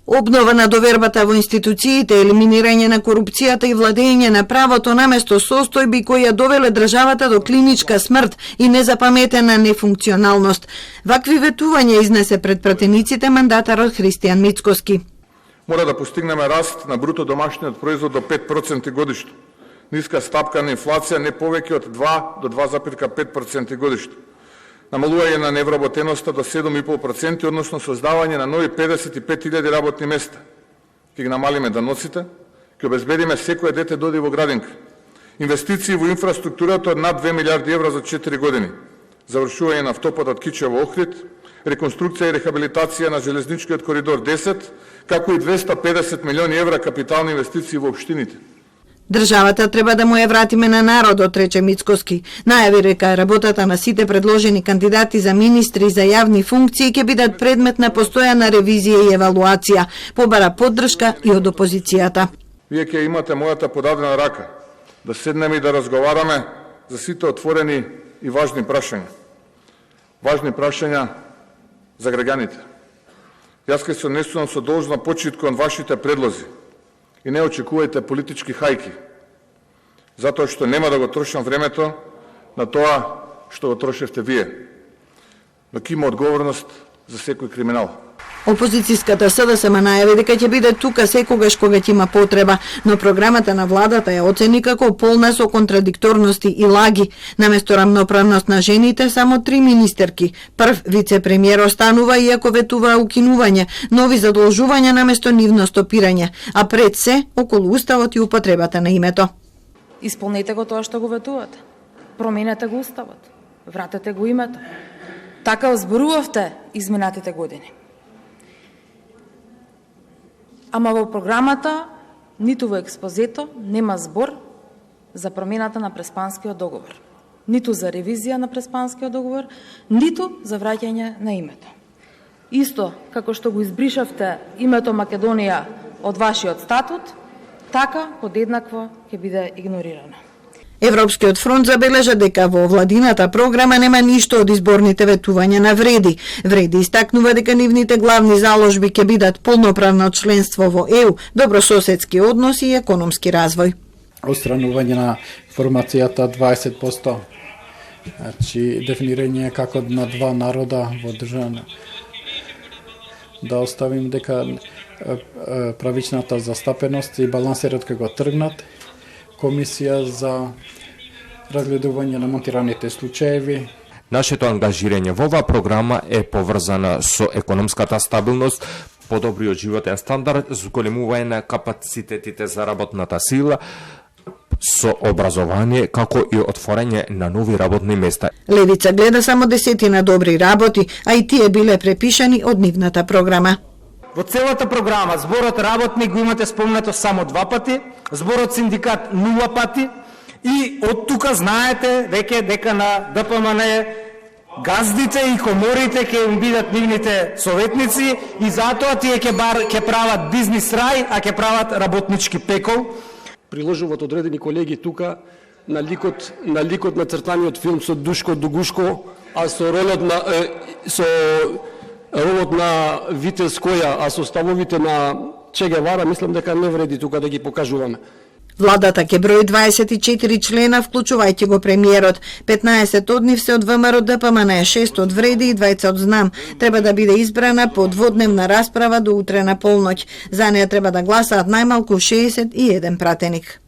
Обнова на довербата во институциите, елиминирање на корупцијата и владење на правото наместо состојби кои ја довеле државата до клиничка смрт и незапаметена нефункционалност. Вакви ветувања изнесе пред пратениците мандатарот Христијан Мицкоски. Мора да постигнеме раст на бруто домашниот производ до 5% годишно. Ниска стапка на инфлација не повеќе од 2 до 2,5% годишно. Намалување на невработеноста до 7,5%, односно создавање на нови 55.000 работни места. Ке ги намалиме даноците, ке обезбедиме секое дете доди во градинка. Инвестиции во инфраструктурата од над 2 милиарди евра за 4 години. Завршување на автопатот Кичево-Охрид, реконструкција и рехабилитација на железничкиот коридор 10, како и 250 милиони евра капитални инвестиции во општините. Државата треба да му ја вратиме на народот, рече Мицкоски. Најави дека работата на сите предложени кандидати за министри за јавни функции ќе бидат предмет на постојана ревизија и евалуација. Побара поддршка и од опозицијата. Вие ќе имате мојата подадена рака да седнеме и да разговараме за сите отворени и важни прашања. Важни прашања за граѓаните. Јас ќе се однесувам со должна почит кон вашите предлози. И не очекувајте политички хајки, затоа што нема да го трошам времето на тоа што го трошевте вие. Но ќе има одговорност за секој криминал. Опозицијската СДСМ најави дека ќе биде тука секогаш кога ќе има потреба, но програмата на владата ја оцени како полна со контрадикторности и лаги. Наместо рамноправност на жените, само 3 министерки. Прв вице-премиер останува иако ветува укинување, нови задолжувања наместо нивно стопирање, а пред се околу уставот и употребата на името. Исполнете го тоа што го ветувате. Променете го уставот. Вратете го името. Така озборувавте изминатите години. Ама во програмата, ниту во експозето, нема збор за промената на Преспанскиот договор. Ниту за ревизија на Преспанскиот договор, ниту за враќање на името. Исто како што го избришавте името Македонија од вашиот статут, така подеднакво ќе биде игнорирано. Европскиот фронт забележа дека во владината програма нема ништо од изборните ветувања на Вреди. Вреди истакнува дека нивните главни заложби ќе бидат полноправно членство во ЕУ, добрососедски односи и економски развој. Отстранување на формацијата 20%, значи дефинирање како на два народа во држава. Да оставим дека правичната застапеност и балансирот ќе го тргнат. Комисија за разгледување на монтираните случаеви. Нашето ангажирање во оваа програма е поврзана со економската стабилност, подобриот животен стандард, зголемување на капацитетите за работната сила, со образование, како и отворање на нови работни места. Левица гледа само 10 добри работи, а и тие биле препишани од нивната програма. Во целата програма зборот работник го имате спомнато само 2 пати, зборот синдикат 0 пати и од тука знаете веќе дека на ДПМН газдите и коморите ќе им бидат нивните советници и затоа тие ќе прават бизнис рај, а ќе прават работнички пекол. Приложуваат одредени колеги тука на ликот на цртаниот филм со Душко Дугушко, а со ролот на Витез Која, а со ставовите на Че Гевара, мислам дека не вреди тука да ги покажуваме. Владата ќе брои 24 члена, вклучувајќи го премиерот. 15 од нив се од ВМРО ДПМН, 6 од Вреди и 2 од Знам. Треба да биде избрана по дводневна расправа до утре на полноќ. За неја треба да гласаат најмалку 61 пратеник.